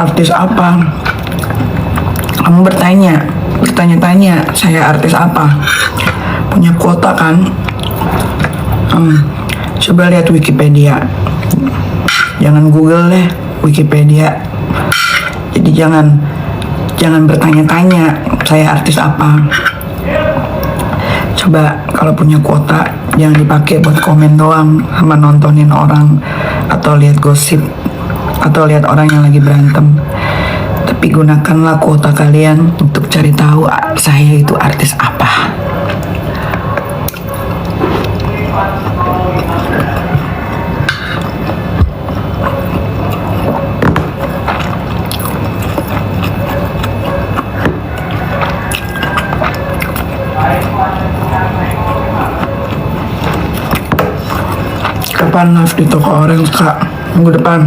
artis apa? Kamu bertanya-tanya saya artis apa? Punya kuota kan? Coba lihat Wikipedia. Jangan Google deh, Wikipedia. Jadi jangan bertanya-tanya saya artis apa. Coba kalau punya kuota jangan dipakai buat komen doang sama nontonin orang atau lihat gosip atau lihat orang yang lagi berantem. Tapi gunakanlah kuota kalian untuk cari tahu saya itu artis apa. Kapan live di toko Orange Kak? Minggu depan.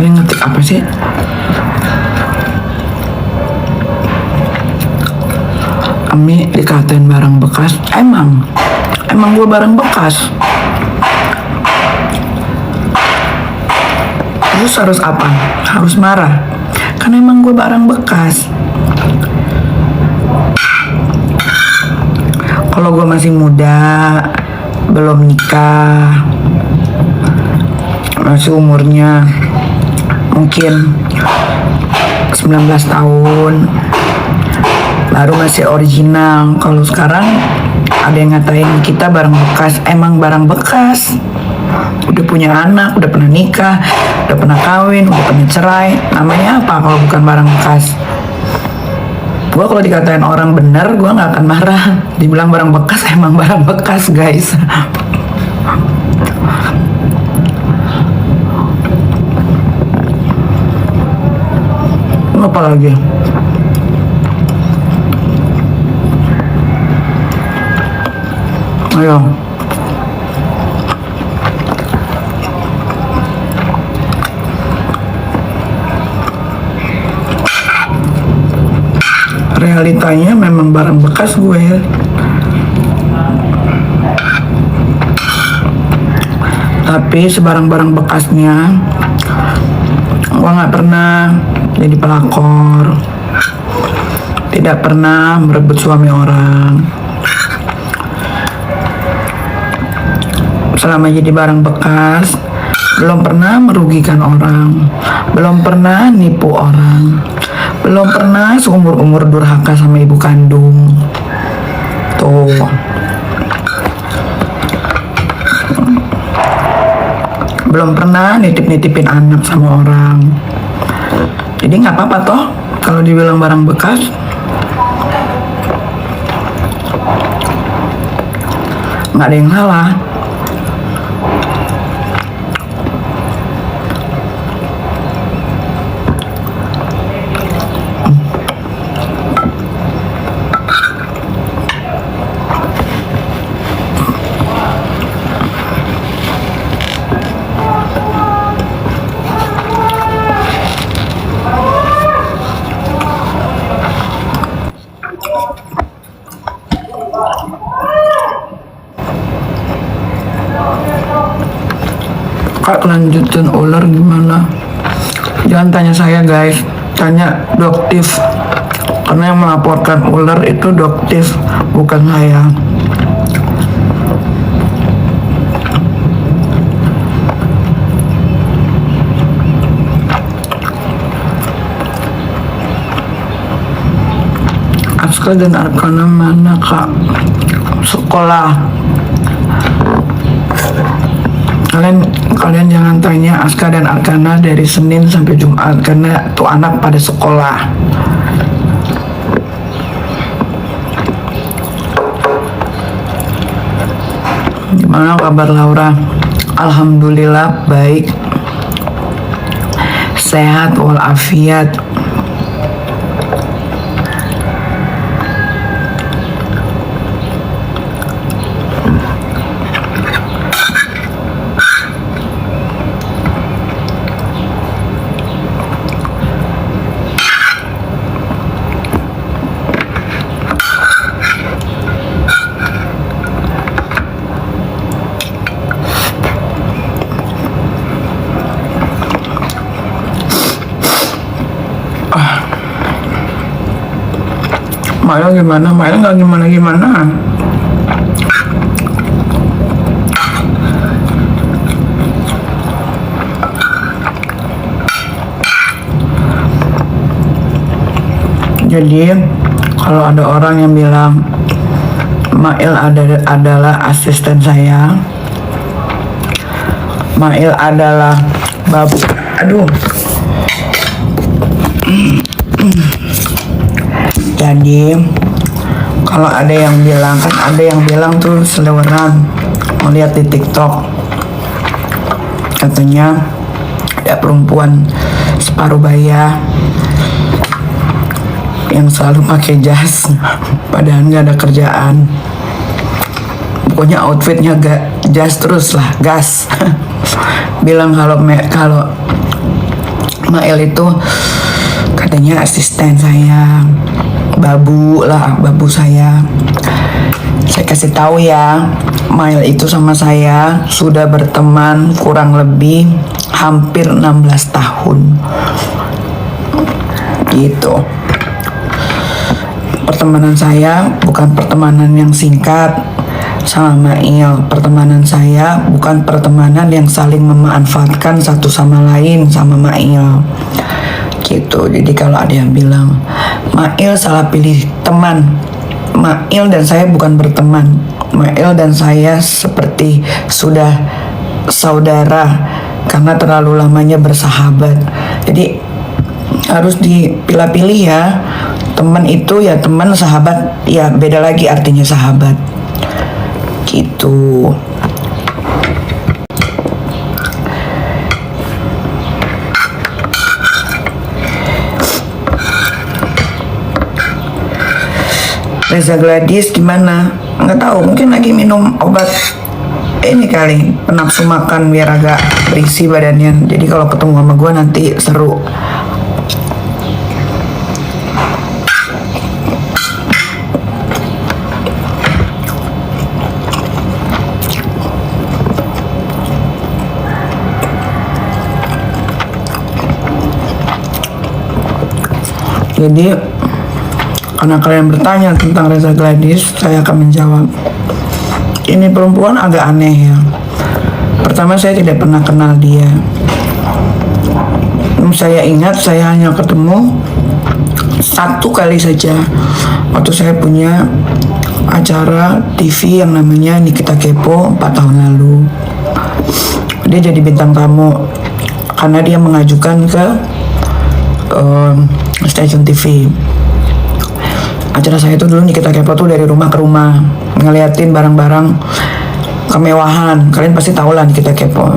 Kalian ngetik apa sih? Ami dikatain barang bekas. Emang gue barang bekas. Terus harus apa? Harus marah? Kan emang gue barang bekas. Kalau gue masih muda, belum nikah, masih umurnya mungkin 19 tahun, baru masih original. Kalau sekarang ada yang ngatain kita barang bekas. Emang barang bekas. Udah punya anak, udah pernah nikah, udah pernah kawin, udah pernah cerai. Namanya apa kalau bukan barang bekas? Gue kalau dikatain orang bener, gue gak akan marah. Dibilang barang bekas, emang barang bekas guys. Apa lagi? Ayo. Realitanya memang barang bekas gue. Tapi sebarang-barang bekasnya gue gak pernah jadi pelakor, tidak pernah merebut suami orang. Selama jadi barang bekas, belum pernah merugikan orang, belum pernah nipu orang, belum pernah seumur-umur durhaka sama ibu kandung. Tuh. Belum pernah nitip-nitipin anak sama orang. Jadi nggak apa-apa toh kalau dibilang barang bekas. Nggak ada yang salah. Kak, kelanjutan ular gimana? Jangan tanya saya guys, tanya Doktif. Karena yang melaporkan ular itu Doktif, bukan saya. Aska dan Arkana mana kak? Sekolah. Kalian jangan tanya Aska dan Arkana dari Senin sampai Jumat karena tuh anak pada sekolah. Gimana kabar Laura? Alhamdulillah baik, sehat walafiat. Maya gimana? Maya nggak gimana-gimana. Jadi kalau ada orang yang bilang Mail adalah asisten saya, Mail adalah babu, aduh. Jadi kalau ada yang bilang, kan ada yang bilang tuh seleweran melihat di TikTok, katanya ada perempuan separuh baya yang selalu pakai jas padahal nggak ada kerjaan, pokoknya outfitnya gak jas terus lah, gas. Bilang kalau Mail itu katanya asisten saya, babu saya. Saya kasih tahu ya, Mail itu sama saya sudah berteman kurang lebih hampir 16 tahun gitu. Pertemanan saya bukan pertemanan yang singkat sama Mail. Pertemanan saya bukan pertemanan yang saling memanfaatkan satu sama lain sama Mail gitu. Jadi kalau ada yang bilang Mail salah pilih teman, Mail dan saya bukan berteman. Mail dan saya seperti sudah saudara karena terlalu lamanya bersahabat. Jadi harus dipilah-pilih ya. Teman itu ya teman, sahabat ya beda lagi artinya sahabat gitu. Reza Gladys gimana? Nggak tahu, mungkin lagi minum obat ini kali, penafsu makan biar agak berisi badannya. Jadi kalau ketemu sama gue nanti seru. Jadi karena kalian bertanya tentang Reza Gladys, saya akan menjawab. Ini perempuan agak aneh ya. Pertama, saya tidak pernah kenal dia. Saya ingat saya hanya ketemu satu kali saja waktu saya punya acara TV yang namanya Nikita Kepo 4 tahun lalu. Dia jadi bintang tamu karena dia mengajukan ke stasiun TV. Acara saya itu dulu Nikita Kepo tuh dari rumah ke rumah ngeliatin barang-barang kemewahan. Kalian pasti tahu lah Nikita Kepo.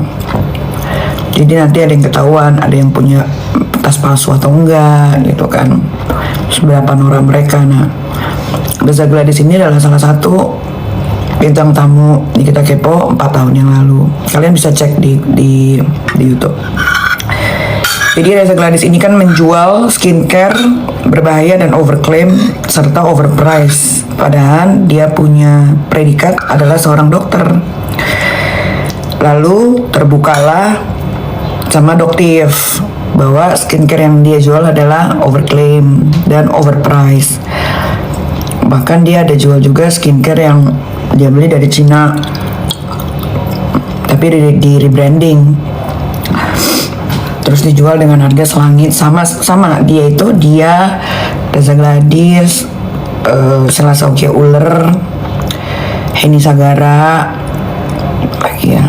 Jadi nanti ada yang ketahuan, ada yang punya tas palsu atau enggak gitu kan, seberapa norak mereka. Nah, Reza Gladys ini adalah salah satu bintang tamu Nikita Kepo 4 tahun yang lalu. Kalian bisa cek di YouTube. Jadi Reza Gladys ini kan menjual skincare berbahaya dan overclaim serta overprice. Padahal dia punya predikat adalah seorang dokter. Lalu terbukalah sama Doktif bahwa skincare yang dia jual adalah overclaim dan overprice. Bahkan dia ada jual juga skincare yang dia beli dari Cina, tapi di rebranding. Terus dijual dengan harga selangit. Sama dia Reza Gladys Selasa Oke Uler, Heni Sagara, lagi ya.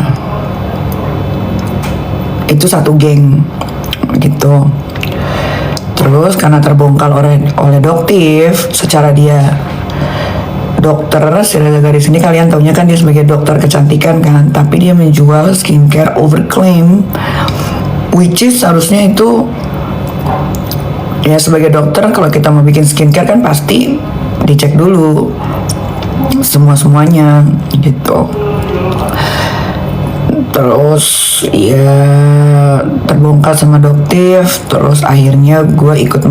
Itu satu geng gitu. Terus karena terbongkar oleh Doktif, secara dia dokter, si Reza Gladys ini kalian taunya kan dia sebagai dokter kecantikan kan, tapi dia menjual skincare overclaim, which is harusnya itu ya sebagai dokter kalau kita mau bikin skincare kan pasti dicek dulu semuanya gitu. Terus ya terbongkar sama Doktif, terus akhirnya gue ikut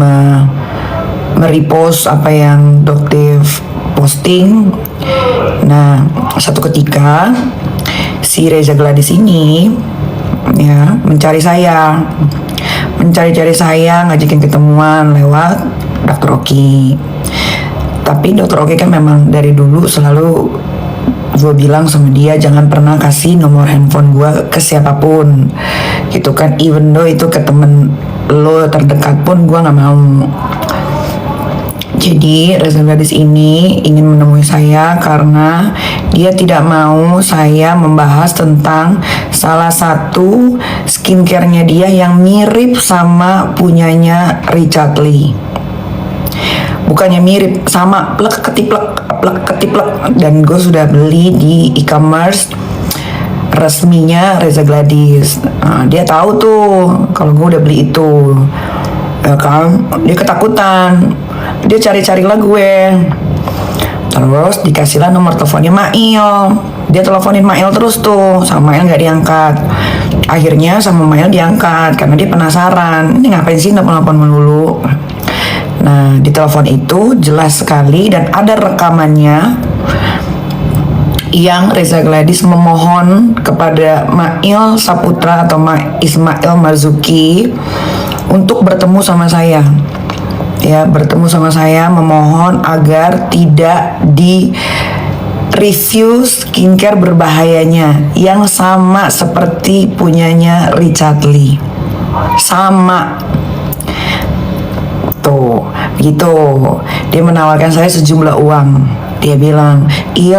merepost apa yang Doktif posting. Nah, satu ketika si Reza Gladys ini ya mencari-cari saya, ngajakin ketemuan lewat Dr. Oki. Tapi Dr. Oki kan memang dari dulu selalu gue bilang sama dia jangan pernah kasih nomor handphone gue ke siapapun gitu kan, even though itu ke temen lo terdekat pun gue nggak mau. Jadi Reza Gladys ini ingin menemui saya karena dia tidak mau saya membahas tentang salah satu skincare-nya dia yang mirip sama punyanya Richard Lee. Bukannya mirip, sama plek ketiplek. Dan gue sudah beli di e-commerce resminya Reza Gladys. Nah, dia tahu tuh kalau gue udah beli itu, ya kan? Dia ketakutan, dia cari-carilah gue. Terus dikasihlah nomor teleponnya Mail. Dia teleponin Mail terus tuh, sama Mail nggak diangkat. Akhirnya sama Mail diangkat karena dia penasaran, ini ngapain sih nelpon melulu. Nah, di telepon itu jelas sekali dan ada rekamannya yang Reza Gladys memohon kepada Mail Saputra atau Ismail Marzuki untuk bertemu sama saya. Ya, bertemu sama saya, memohon agar tidak di review skincare berbahayanya yang sama seperti punyanya Richard Lee. Sama. Tuh, gitu. Dia menawarkan saya sejumlah uang. Dia bilang, Il,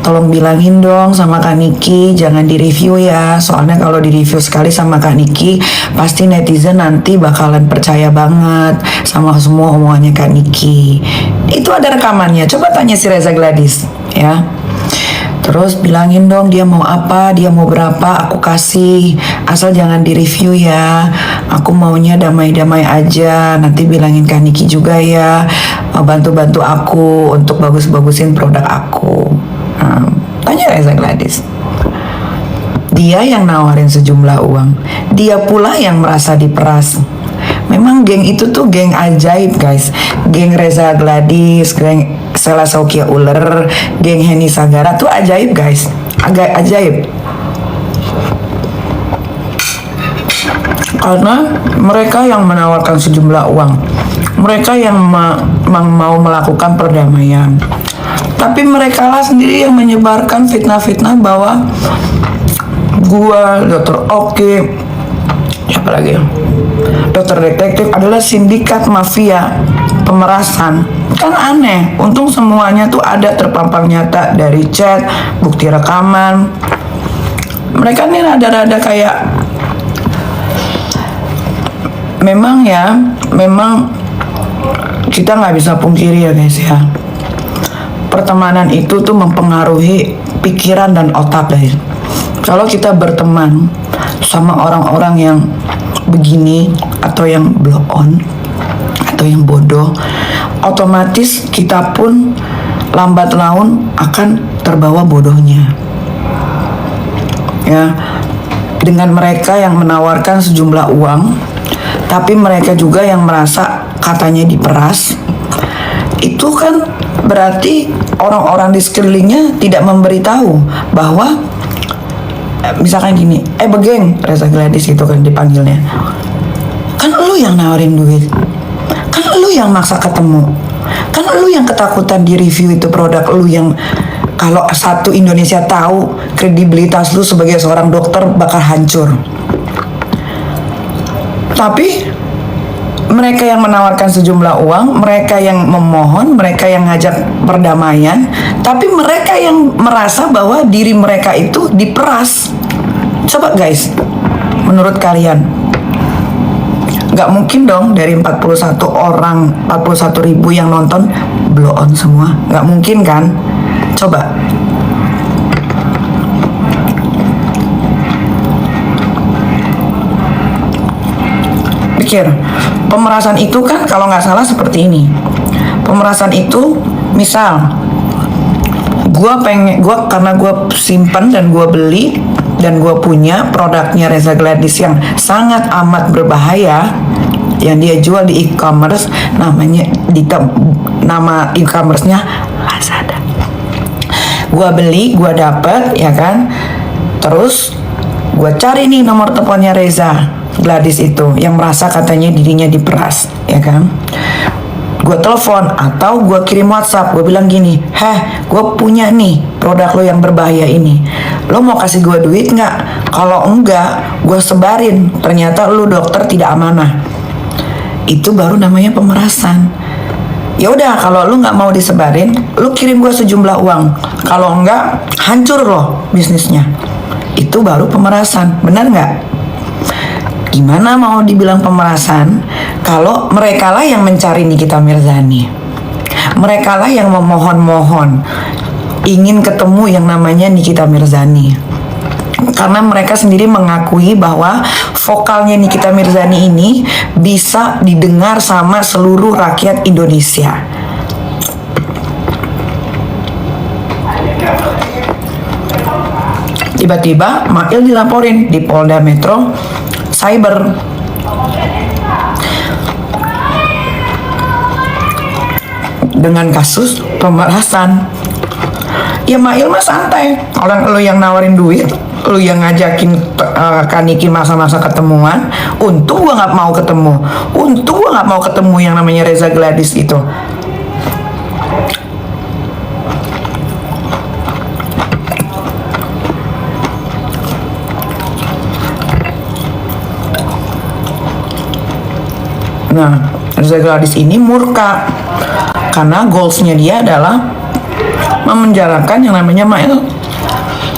tolong bilangin dong sama Kak Niki jangan direview ya. Soalnya kalau direview sekali sama Kak Niki, pasti netizen nanti bakalan percaya banget sama semua omongannya Kak Niki. Itu ada rekamannya. Coba tanya si Reza Gladys, ya. Terus bilangin dong dia mau apa, dia mau berapa, aku kasih. Asal jangan direview ya. Aku maunya damai-damai aja. Nanti bilangin Kak Niki juga ya, bantu-bantu aku untuk bagus-bagusin produk aku. Tanya Reza Gladys. Dia yang nawarin sejumlah uang. Dia pula yang merasa diperas. Memang geng itu tuh geng ajaib guys. Geng Reza Gladys, geng Selasa Oke Uler, geng Heni Sagara tuh ajaib guys. Agak ajaib. Karena mereka yang menawarkan sejumlah uang. Mereka yang mau melakukan perdamaian. Tapi mereka lah sendiri yang menyebarkan fitnah-fitnah bahwa gua, Dr. Oke, siapa lagi? Dokter Detektif adalah sindikat mafia pemerasan. Kan aneh, untung semuanya tuh ada terpampang nyata dari chat, bukti rekaman. Mereka nih rada-rada kayak memang kita nggak bisa pungkiri ya guys ya, pertemanan itu tuh mempengaruhi pikiran dan otak guys. Kalau kita berteman sama orang-orang yang begini atau yang blow on atau yang bodoh, otomatis kita pun lambat laun akan terbawa bodohnya. Ya, dengan mereka yang menawarkan sejumlah uang, tapi mereka juga yang merasa katanya diperas. Itu kan berarti orang-orang di sekelilingnya tidak memberitahu bahwa misalkan gini, begeng Reza Gladys itu kan dipanggilnya. Kan lu yang nawarin duit. Kan lu yang maksa ketemu. Kan lu yang ketakutan di review itu produk lu yang kalau satu Indonesia tahu kredibilitas lu sebagai seorang dokter bakal hancur. Tapi Mereka yang menawarkan sejumlah uang, mereka yang memohon, mereka yang ngajak perdamaian, tapi mereka yang merasa bahwa diri mereka itu diperas. Coba guys, menurut kalian, nggak mungkin dong dari 41 orang, 41 ribu yang nonton blow on semua. Nggak mungkin kan? Coba. Pikir, pemerasan itu kan kalau nggak salah seperti ini. Pemerasan itu, misal, karena gue simpen dan gue beli dan gue punya produknya Reza Gladys yang sangat amat berbahaya, yang dia jual di e-commerce, nama e-commerce-nya Lazada. Gue beli, gue dapet, ya kan. Terus gue cari nih nomor teleponnya Reza Gladys itu yang merasa katanya dirinya diperas, ya kan. Gue telepon atau gue kirim WhatsApp, gue bilang gini, gue punya nih produk lo yang berbahaya ini, lo mau kasih gue duit nggak? Kalau enggak, gue sebarin, ternyata lo dokter tidak amanah. Itu baru namanya pemerasan. Ya udah, kalau lo nggak mau disebarin, lo kirim gue sejumlah uang. Kalau enggak, hancur lo bisnisnya. Itu baru pemerasan, benar nggak? Gimana mau dibilang pemerasan kalau mereka lah yang mencari Nikita Mirzani, mereka lah yang memohon-mohon ingin ketemu yang namanya Nikita Mirzani, karena mereka sendiri mengakui bahwa vokalnya Nikita Mirzani ini bisa didengar sama seluruh rakyat Indonesia. Tiba-tiba Mail dilaporin di Polda Metro Cyber. Dengan kasus pemerasan. Ya Mail mah santai. Orang lo yang nawarin duit, lo yang ngajakin Kaniki masa-masa ketemuan. Untung gua nggak mau ketemu. Untung gua nggak mau ketemu yang namanya Reza Gladys itu. Nah, Reza Gladys ini murka karena goalsnya dia adalah memenjarakan yang namanya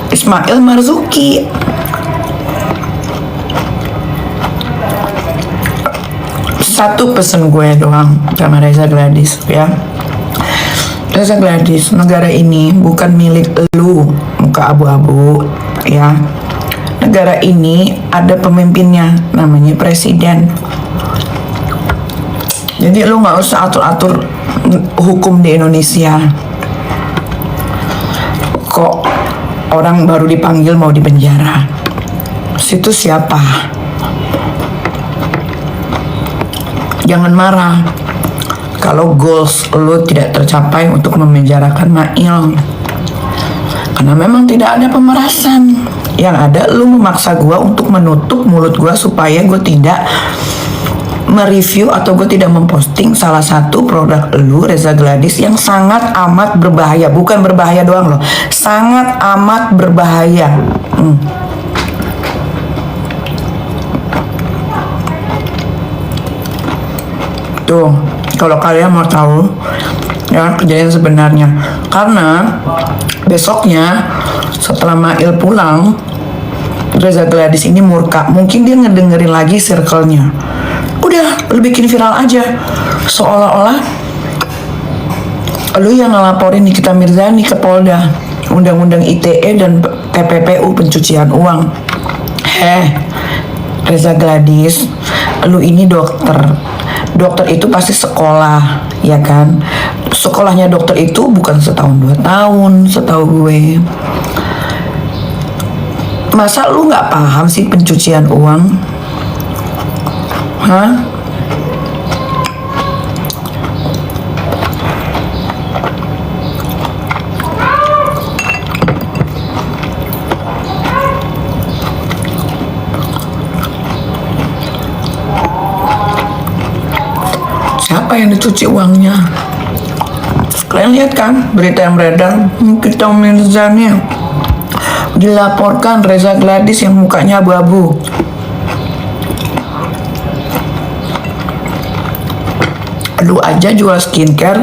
Ismail Marzuki. Satu pesan gue doang sama Reza Gladys, ya. Reza Gladys, negara ini bukan milik lu, muka abu-abu, ya. Negara ini ada pemimpinnya, namanya presiden. Jadi lu nggak usah atur-atur hukum di Indonesia. Kok orang baru dipanggil mau dipenjara? Situ siapa? Jangan marah kalau goals lu tidak tercapai untuk memenjarakan Mail. Karena memang tidak ada pemerasan. Yang ada lu memaksa gua untuk menutup mulut gua supaya gua tidak mereview atau gue tidak memposting salah satu produk lu Reza Gladys yang sangat amat berbahaya. Bukan berbahaya doang loh, sangat amat berbahaya. Tuh, kalau kalian mau tahu ya kejadian sebenarnya, karena besoknya setelah Mail pulang, Reza Gladys ini murka. Mungkin dia ngedengerin lagi circle-nya. Udah, lu bikin viral aja, seolah-olah lu yang ngelaporin Nikita Mirzani ke Polda, Undang-Undang ITE dan TPPU pencucian uang. Reza Gladys, lu ini dokter. Dokter itu pasti sekolah, ya kan? Sekolahnya dokter itu bukan setahun 2 tahun, setahu gue. Masa lu nggak paham sih pencucian uang? Siapa yang dicuci uangnya? Kalian lihat kan berita yang beredar, Nikita Mirzani dilaporkan Reza Gladys yang mukanya abu-abu. Lu aja jual skincare,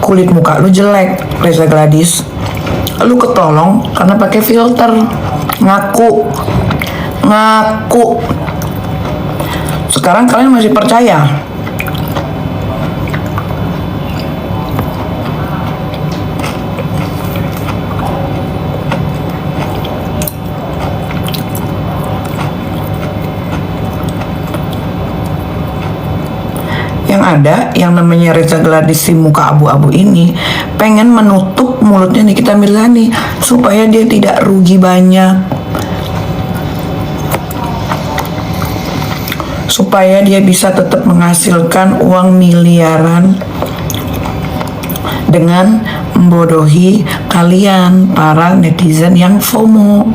kulit muka lu jelek, Reza Gladys. Lu ketolong karena pakai filter. Ngaku. Sekarang kalian masih percaya? Yang ada yang namanya Reza Gladys si muka abu-abu ini pengen menutup mulutnya Nikita Mirzani supaya dia tidak rugi banyak, supaya dia bisa tetap menghasilkan uang miliaran dengan membodohi kalian para netizen yang FOMO.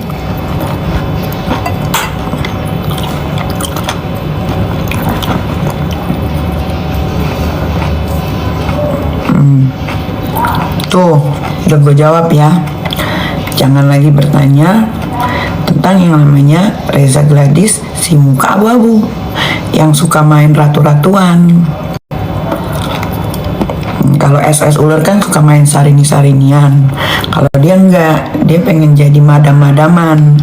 Tuh, udah gue jawab ya. Jangan lagi bertanya tentang yang namanya Reza Gladys si muka abu-abu yang suka main ratu-ratuan. Kalau SS ular kan suka main sarini-sarinian. Kalau dia enggak, dia pengen jadi madam-madaman.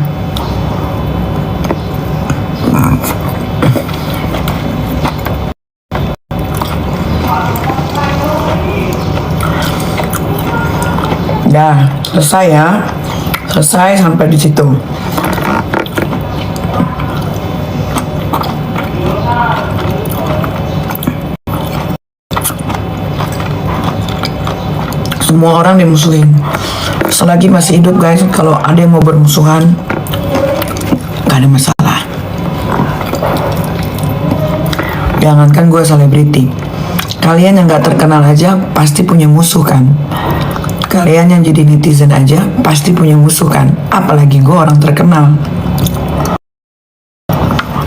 Dah, selesai ya. Selesai sampai di situ. Semua orang dimusuhin. Selagi masih hidup guys, kalau ada yang mau bermusuhan, gak ada masalah. Jangankan gue selebriti, kalian yang gak terkenal aja pasti punya musuh kan. Kalian yang jadi netizen aja pasti punya musuh kan, apalagi gue orang terkenal.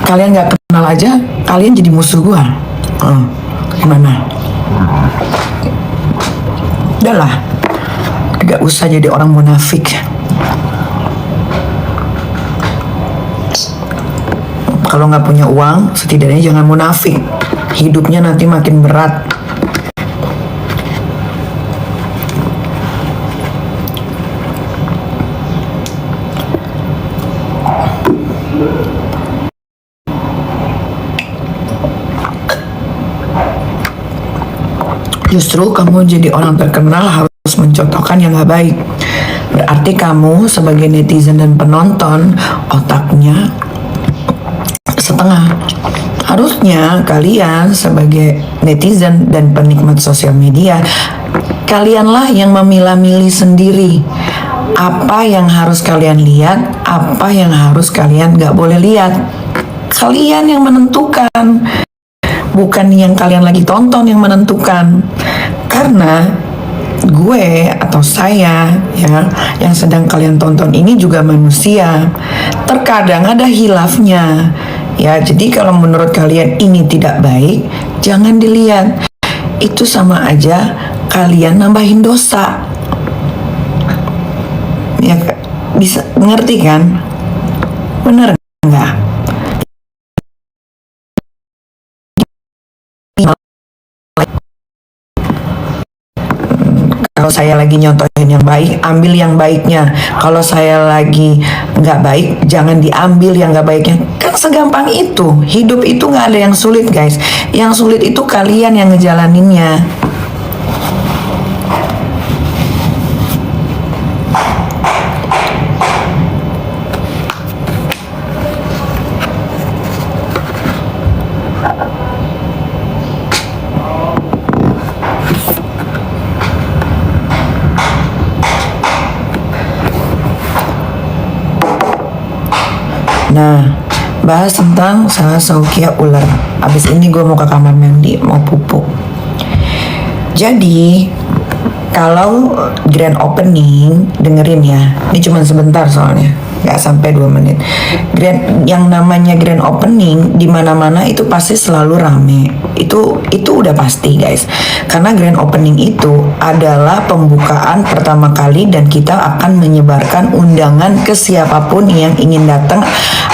Kalian gak kenal aja, kalian jadi musuh gue. Gimana? Udahlah, gak usah jadi orang munafik. Kalau gak punya uang, setidaknya jangan munafik. Hidupnya nanti makin berat. Justru kamu jadi orang terkenal harus mencontohkan yang gak baik. Berarti kamu sebagai netizen dan penonton otaknya setengah. Harusnya kalian sebagai netizen dan penikmat sosial media, kalianlah yang memilah-milih sendiri apa yang harus kalian lihat, apa yang harus kalian gak boleh lihat. Kalian yang menentukan, bukan yang kalian lagi tonton yang menentukan. Karena gue atau saya ya yang sedang kalian tonton ini juga manusia, terkadang ada hilafnya ya. Jadi kalau menurut kalian ini tidak baik, jangan dilihat. Itu sama aja kalian nambahin dosa ya. Bisa ngerti kan? Bener nggak? Kalau saya lagi nyontohin yang baik, ambil yang baiknya. Kalau saya lagi nggak baik, jangan diambil yang nggak baiknya. Kan segampang itu. Hidup itu nggak ada yang sulit guys. Yang sulit itu kalian yang ngejalaninnya. Nah, bahas tentang Sasaukia ular. Abis ini gue mau ke kamar mandi, mau pupuk. Jadi, kalau grand opening, dengerin ya. Ini cuma sebentar soalnya, nggak sampai 2 menit. Yang namanya grand opening di mana-mana itu pasti selalu rame. Itu udah pasti guys. Karena grand opening itu adalah pembukaan pertama kali dan kita akan menyebarkan undangan ke siapapun yang ingin datang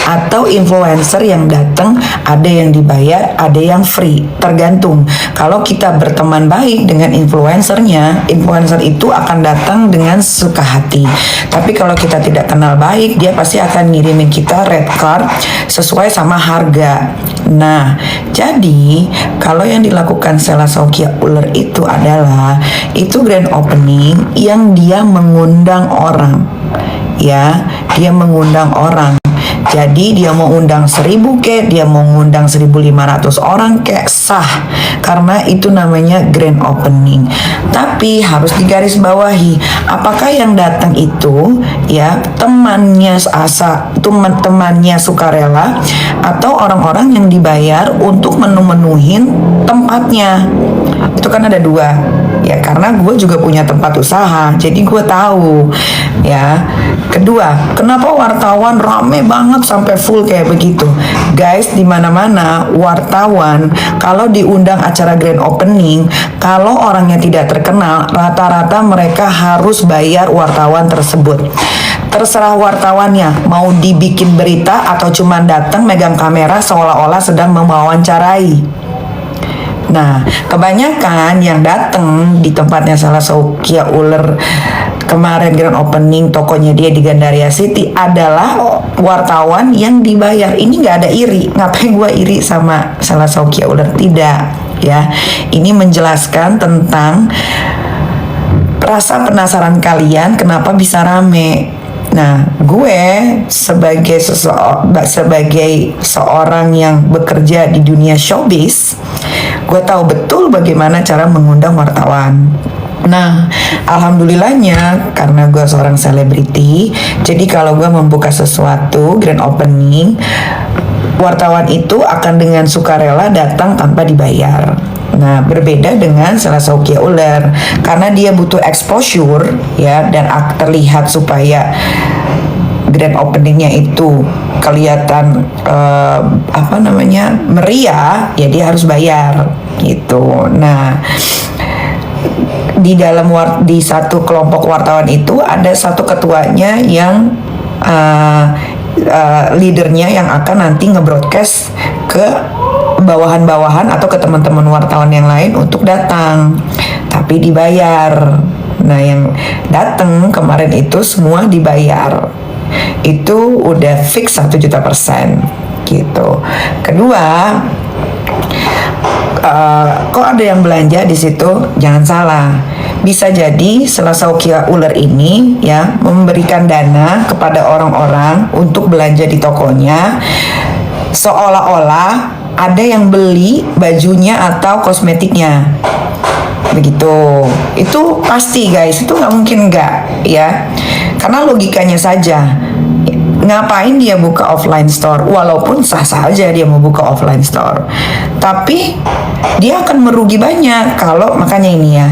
atau influencer yang datang, ada yang dibayar, ada yang free, tergantung. Kalau kita berteman baik dengan influencernya, influencer itu akan datang dengan suka hati. Tapi kalau kita tidak kenal baik, dia pasti akan ngirimin kita red card sesuai sama harga. Nah, jadi kalau yang dilakukan Sela Saukia Uler itu adalah itu grand opening yang dia mengundang orang, ya, dia mengundang orang. Jadi dia mau undang 1000 kek, dia mau ngundang 1500 orang kek, sah. Karena itu namanya grand opening. Tapi harus digarisbawahi, apakah yang datang itu ya temannya temannya sukarela atau orang-orang yang dibayar untuk memenuhin tempatnya. Itu kan ada dua. Ya karena gue juga punya tempat usaha, jadi gue tahu ya. Kedua, kenapa wartawan rame banget sampai full kayak begitu? Guys, di mana-mana wartawan kalau diundang acara grand opening, kalau orangnya tidak terkenal, rata-rata mereka harus bayar wartawan tersebut. Terserah wartawannya mau dibikin berita atau cuma datang megang kamera seolah-olah sedang mewawancarai. Nah, kebanyakan yang datang di tempatnya Sela Saukia Uler kemarin grand opening tokonya dia di Gandaria City adalah wartawan yang dibayar. Ini nggak ada iri. Ngapain gue iri sama Sela Saukia Uler? Tidak, ya. Ini menjelaskan tentang rasa penasaran kalian kenapa bisa rame. Nah, gue sebagai seorang yang bekerja di dunia showbiz, gue tahu betul bagaimana cara mengundang wartawan. Nah, alhamdulillahnya karena gue seorang selebriti, jadi kalau gue membuka sesuatu grand opening, wartawan itu akan dengan sukarela datang tanpa dibayar. Nah, berbeda dengan Sela Saukia Uler karena dia butuh exposure ya, dan terlihat supaya grand openingnya itu kelihatan meriah, ya dia harus bayar gitu. Nah, di satu kelompok wartawan itu ada satu ketuanya yang leadernya yang akan nanti nge-broadcast ke bawahan-bawahan atau ke teman-teman wartawan yang lain untuk datang, tapi dibayar. Nah, yang datang kemarin itu semua dibayar. Itu udah fix 1.000.000% gitu. Kedua, kok ada yang belanja di situ? Jangan salah. Bisa jadi Sela Saukia Uler ini ya memberikan dana kepada orang-orang untuk belanja di tokonya, seolah-olah ada yang beli bajunya atau kosmetiknya. Begitu. Itu pasti guys, itu nggak mungkin nggak ya. Karena logikanya saja, ngapain dia buka offline store? Walaupun sah-sah aja dia mau buka offline store, tapi dia akan merugi banyak kalau, makanya ini ya.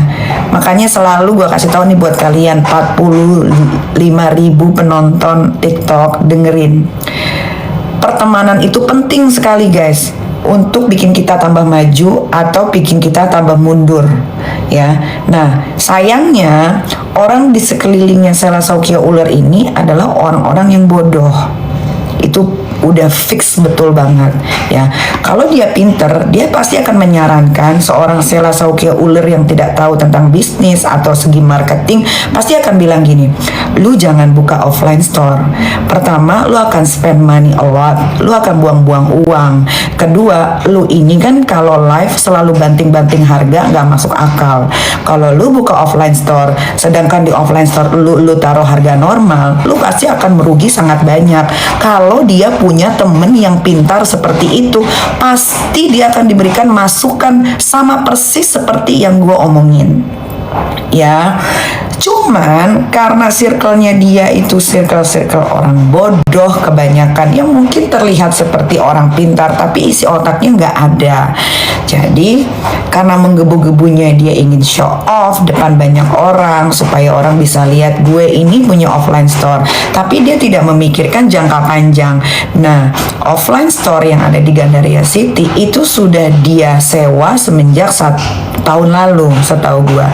Makanya selalu gue kasih tahu nih buat kalian 45.000 penonton TikTok, dengerin. Pertemanan itu penting sekali guys, untuk bikin kita tambah maju atau bikin kita tambah mundur ya. Nah, sayangnya orang di sekelilingnya Sela Saukia Uler ini adalah orang-orang yang bodoh. Itu udah fix betul banget ya. Kalau dia pinter, dia pasti akan menyarankan seorang Sela Saukia Uler yang tidak tahu tentang bisnis atau segi marketing, pasti akan bilang gini, lu jangan buka offline store. Pertama, lu akan spend money a lot, lu akan buang-buang uang. Kedua, lu ini kan kalau live selalu banting-banting harga, nggak masuk akal. Kalau lu buka offline store, sedangkan di offline store lu taruh harga normal, lu pasti akan merugi sangat banyak. Kalau dia punya temen yang pintar seperti itu, pasti dia akan diberikan masukan sama persis seperti yang gue omongin ya. Cuman karena circle-nya dia itu circle orang bodoh kebanyakan, yang mungkin terlihat seperti orang pintar tapi isi otaknya nggak ada. Jadi karena menggebu-gebunya dia ingin show off depan banyak orang supaya orang bisa lihat gue ini punya offline store, tapi dia tidak memikirkan jangka panjang. Nah, offline store yang ada di Gandaria City itu sudah dia sewa semenjak 1 tahun lalu, setahu gue.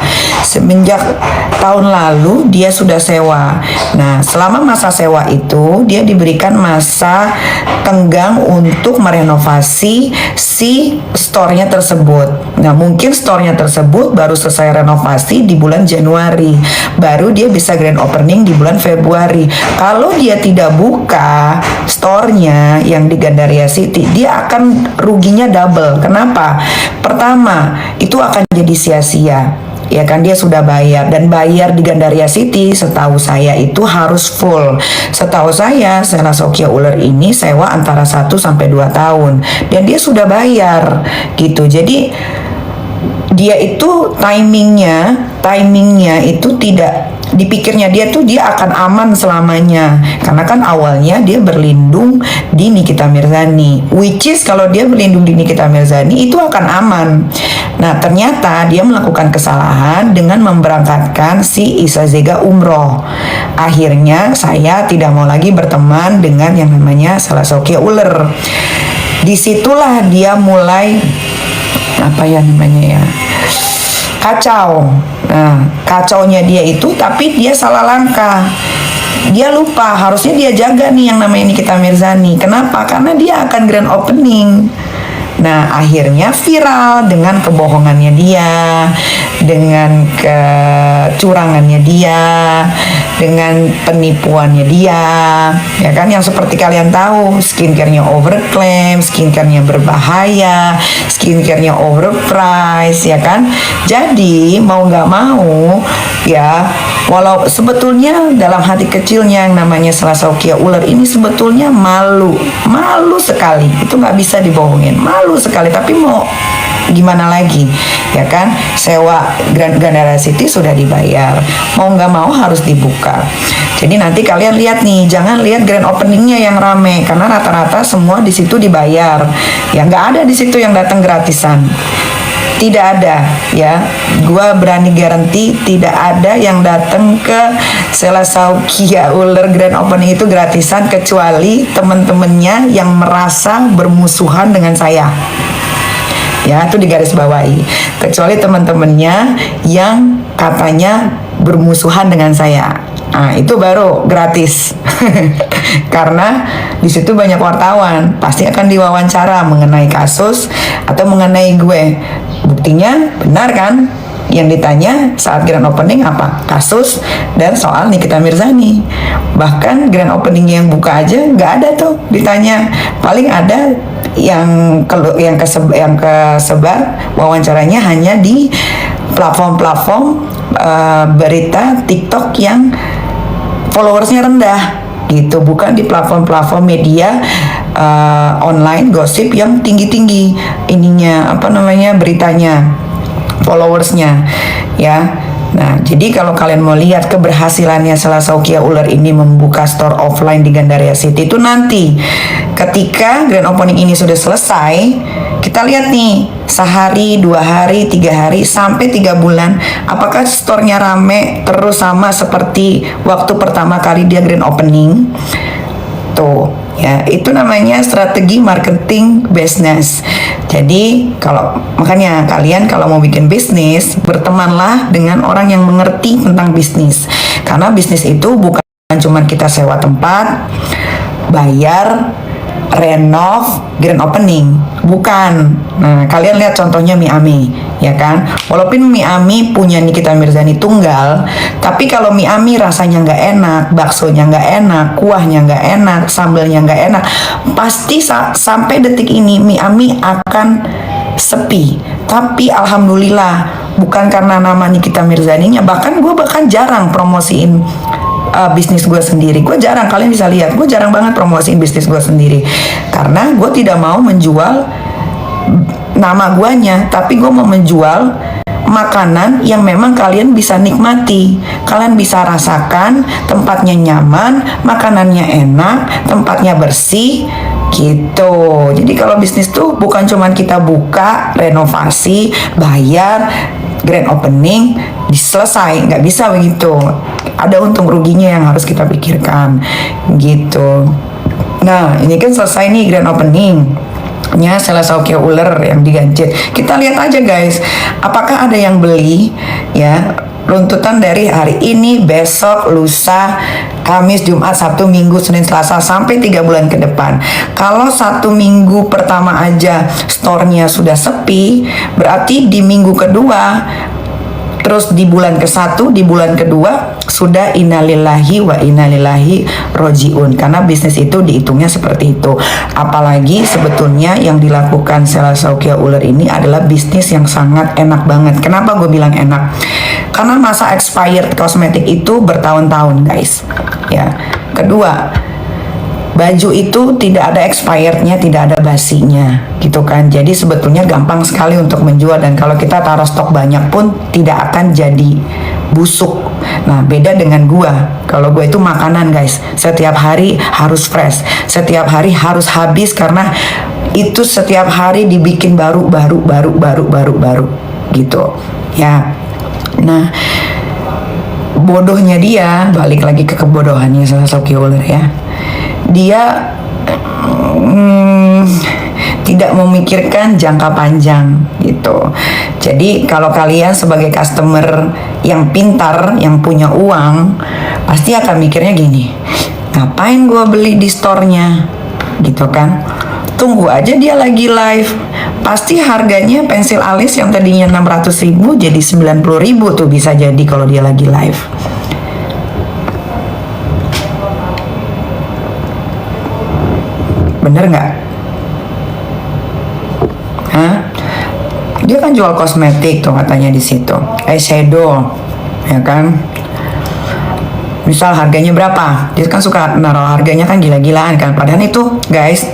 semenjak tahun lalu dia sudah sewa. Nah, selama masa sewa itu dia diberikan masa tenggang untuk merenovasi si store-nya tersebut. Nah, mungkin store-nya tersebut baru selesai renovasi di bulan Januari, baru dia bisa grand opening di bulan Februari. Kalau dia tidak buka store-nya yang di Gandaria City, dia akan ruginya double. Kenapa? Pertama, itu akan jadi sia-sia. Ya kan, dia sudah bayar, dan bayar di Gandaria City setahu saya itu harus full. Setahu saya Sela Sokya Uller ini sewa antara 1 sampai 2 tahun dan dia sudah bayar gitu. Jadi dia itu timingnya itu tidak dipikirnya, dia akan aman selamanya, karena kan awalnya dia berlindung di Nikita Mirzani, which is kalau dia berlindung di Nikita Mirzani itu akan aman. Nah, ternyata dia melakukan kesalahan dengan memberangkatkan si Isa Zega umroh. Akhirnya saya tidak mau lagi berteman dengan yang namanya Sela Sokya Uller. Disitulah dia mulai kacau. Nah, kacaunya dia itu, tapi dia salah langkah. Dia lupa, harusnya dia jaga nih yang namanya Nikita Mirzani. Kenapa? Karena dia akan grand opening. Nah, akhirnya viral dengan kebohongannya dia, dengan kecurangannya dia, dengan penipuannya dia, ya kan, yang seperti kalian tahu, skincare-nya overclaim, skincare-nya berbahaya, skincare-nya overpriced, ya kan. Jadi mau nggak mau ya, walau sebetulnya dalam hati kecilnya yang namanya Sela Sokya Uller ini sebetulnya malu sekali, itu nggak bisa dibohongin, malu sekali, tapi mau gimana lagi, ya kan, sewa Gandaria City sudah dibayar, mau nggak mau harus dibuka. Jadi nanti kalian lihat nih, jangan lihat grand openingnya yang rame, karena rata-rata semua di situ dibayar, ya nggak ada di situ yang datang gratisan. Tidak ada, ya. Gua berani garanti tidak ada yang datang ke Sela Sokya Uller grand opening itu gratisan, kecuali temen-temennya yang merasa bermusuhan dengan saya. Ya, itu digaris bawahi. Kecuali teman-temannya yang katanya bermusuhan dengan saya. Nah, itu baru gratis. Karena di situ banyak wartawan, pasti akan diwawancara mengenai kasus atau mengenai gue. Buktinya benar kan? Yang ditanya saat grand opening apa? Kasus dan soal Nikita Mirzani. Bahkan grand opening yang buka aja nggak ada tuh ditanya. Paling ada yang kesebar wawancaranya hanya di platform-platform berita TikTok yang followersnya rendah gitu, bukan di platform-platform media online gosip yang tinggi-tinggi beritanya, followersnya, ya. Nah, jadi kalau kalian mau lihat keberhasilannya Sela Sokya Uller ini membuka store offline di Gandaria City, itu nanti ketika grand opening ini sudah selesai, kita lihat nih, sehari, 2 hari, 3 hari, sampai 3 bulan, apakah store-nya rame terus sama seperti waktu pertama kali dia grand opening. Tuh, ya, itu namanya strategi marketing business. Jadi makanya kalian kalau mau bikin bisnis, bertemanlah dengan orang yang mengerti tentang bisnis. Karena bisnis itu bukan cuma kita sewa tempat, bayar, renov, grand opening, bukan. Nah, kalian lihat contohnya Miami, ya kan? Walaupun Miami punya Nikita Mirzani tunggal, tapi kalau Miami rasanya nggak enak, baksonya nggak enak, kuahnya nggak enak, sambelnya nggak enak, pasti sampai detik ini Miami akan sepi. Tapi alhamdulillah, bukan karena nama Nikita Mirzaninya, bahkan gue jarang promosiin bisnis gue sendiri. Gue jarang, kalian bisa lihat, gue jarang banget promosiin bisnis gue sendiri, karena gue tidak mau menjual nama guanya, tapi gue mau menjual makanan yang memang kalian bisa nikmati, kalian bisa rasakan, tempatnya nyaman, makanannya enak, tempatnya bersih gitu. Jadi kalau bisnis tuh bukan cuman kita buka, renovasi, bayar, grand opening, selesai, nggak bisa begitu. Ada untung ruginya yang harus kita pikirkan gitu. Nah, ini kan selesai nih grand opening nya Sela Sokya Uller yang digancet. Kita lihat aja guys, apakah ada yang beli, ya, runtutan dari hari ini, besok, lusa, Kamis, Jumat, Sabtu, Minggu, Senin, Selasa sampai 3 bulan ke depan. Kalau 1 minggu pertama aja store-nya sudah sepi, berarti di minggu kedua, terus di bulan ke-1, di bulan kedua sudah innalillahi wa innalillahi rojiun, karena bisnis itu dihitungnya seperti itu. Apalagi sebetulnya yang dilakukan Sela Saukia Uler ini adalah bisnis yang sangat enak banget. Kenapa gue bilang enak? Karena masa expired kosmetik itu bertahun-tahun guys ya. Kedua, baju itu tidak ada expirednya, tidak ada basinya gitu kan. Jadi sebetulnya gampang sekali untuk menjual, dan kalau kita taruh stok banyak pun tidak akan jadi busuk. Nah beda dengan gua, kalau gua itu makanan guys, setiap hari harus fresh, setiap hari harus habis, karena itu setiap hari dibikin baru gitu ya. Nah bodohnya dia, balik lagi ke kebodohannya Sela Saukia Uler ya, dia tidak memikirkan jangka panjang gitu. Jadi kalau kalian sebagai customer yang pintar, yang punya uang, pasti akan mikirnya gini, ngapain gua beli di store-nya gitu kan, tunggu aja dia lagi live, pasti harganya pensil alis yang tadinya 600.000 jadi 90.000 tuh, bisa jadi kalau dia lagi live. Bener nggak? Hah? Dia kan jual kosmetik tuh katanya di situ, eyeshadow, ya kan? Misal harganya berapa? Dia kan suka naruh harganya kan gila-gilaan kan. Padahal itu guys,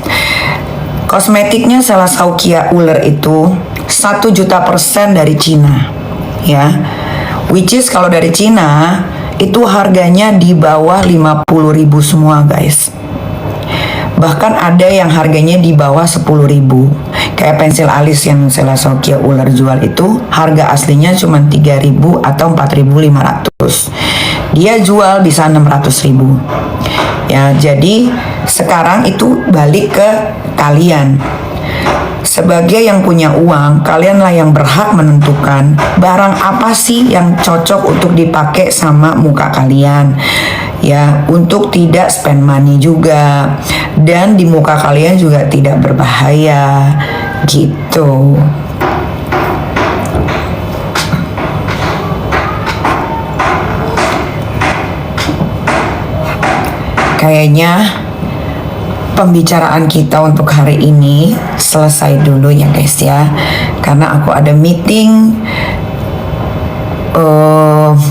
kosmetiknya Sela Saukia Uler itu 1 juta % dari Cina, ya. Which is kalau dari Cina itu harganya di bawah 50.000 semua guys. Bahkan ada yang harganya di bawah 10.000. Kayak pensil alis yang Sela Saukia Uler jual itu harga aslinya cuma 3.000 atau 4.500. Dia jual bisa 600.000. Ya, jadi sekarang itu balik ke kalian. Sebagai yang punya uang, kalianlah yang berhak menentukan barang apa sih yang cocok untuk dipakai sama muka kalian. Ya, untuk tidak spend money juga, dan di muka kalian juga tidak berbahaya gitu. Kayaknya pembicaraan kita untuk hari ini selesai dulu ya guys ya, karena aku ada meeting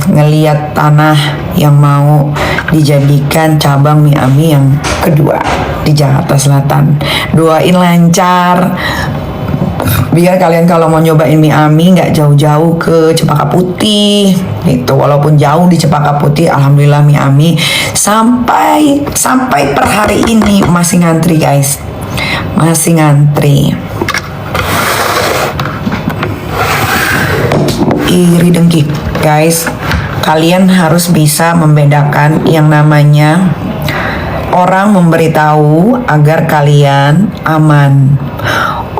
ngeliat tanah yang mau dijadikan cabang Mie Ami yang kedua di Jakarta Selatan. Doain lancar, biar kalian kalau mau nyobain Mie Ami nggak jauh-jauh ke Cempaka Putih gitu. Walaupun jauh di Cempaka Putih, alhamdulillah Mie Ami sampai per hari ini masih ngantri guys, masih ngantri. Iri dengki guys, kalian harus bisa membedakan yang namanya orang memberitahu agar kalian aman,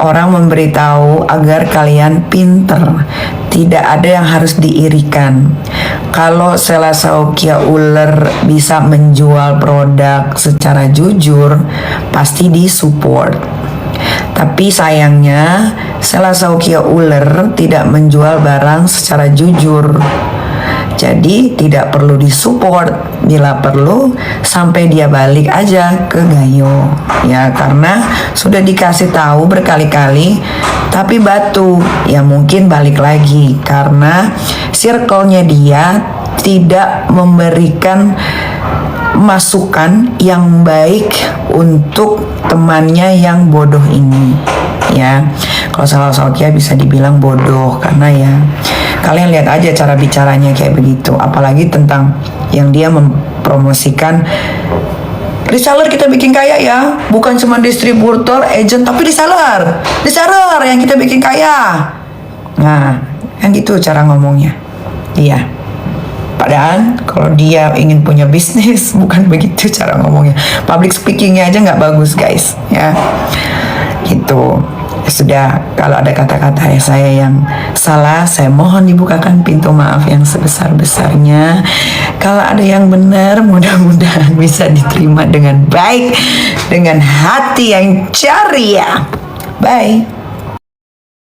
orang memberitahu agar kalian pinter. Tidak ada yang harus diirikan. Kalau Sela Saukia Uler bisa menjual produk secara jujur, pasti disupport. Tapi sayangnya Sela Saukia Uler tidak menjual barang secara jujur. Jadi tidak perlu disupport, bila perlu sampai dia balik aja ke Gayo ya, karena sudah dikasih tahu berkali-kali tapi batu ya, mungkin balik lagi karena circle-nya dia tidak memberikan masukan yang baik untuk temannya yang bodoh ini ya. Kalau Sela Saukia bisa dibilang bodoh karena ya kalian lihat aja cara bicaranya kayak begitu, apalagi tentang yang dia mempromosikan reseller kita bikin kaya ya, bukan cuma distributor, agent, tapi reseller yang kita bikin kaya. Nah, kan gitu cara ngomongnya. Iya. Padahal kalau dia ingin punya bisnis bukan begitu cara ngomongnya. Public speakingnya aja nggak bagus guys, ya. Gitu. Ya sudah, kalau ada kata-kata saya yang salah, saya mohon dibukakan pintu maaf yang sebesar-besarnya. Kalau ada yang benar, mudah-mudahan bisa diterima dengan baik, dengan hati yang ceria. Bye.